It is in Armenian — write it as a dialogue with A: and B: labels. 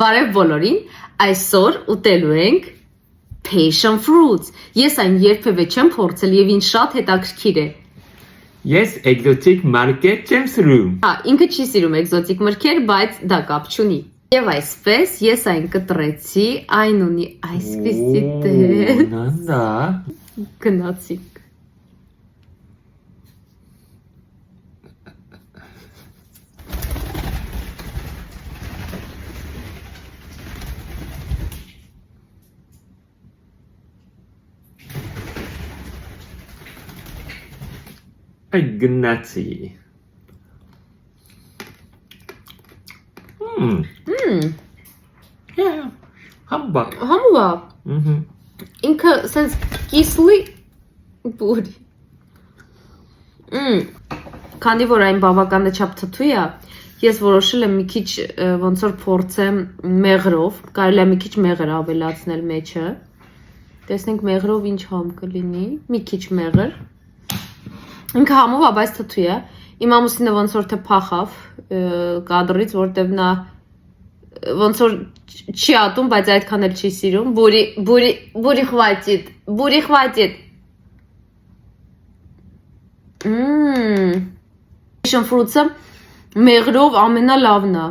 A: Բարև բոլորին, այսօր ուտելու ենք passion fruits։ Ես այն երբևէ չեմ փորձել եւ ինձ շատ հետաքրքիր է։
B: Ես էկզոտիկ մարկետ չեմ սիրում։
A: Հա, ինքը չի սիրում էկզոտիկ մրգեր, բայց դա կապ չունի։ Եվ այսպես ես այն կտրեցի, այն ունի այսպիսի դեր։
B: Նանդա։
A: Գնացինք։
B: Ay gnazi. Yeah. Hamba.
A: Համուվա։ Ինքը sense կիսլի բուրի։ Քանի որ այն բավական չափ թթու է, ես որոշել եմ մի քիչ ոնց որ փորձեմ մեղրով, կարելի է մի քիչ մեղր ավելացնել մեջը։ Տեսնենք մեղրով ինչ համ կլինի, մի քիչ մեղր։ Ինքը համով է, բայց թթու է։ Իմ ամուսինը ոնց որ թե փախավ կադրից, որտեվ նա ոնց որ չի ատում, բայց այդքան էլ չի սիրում։ Բուրի խվայտիտ, բուրի խվայտիտ։ Passion fruits-ը մեղրով ամենալավն է։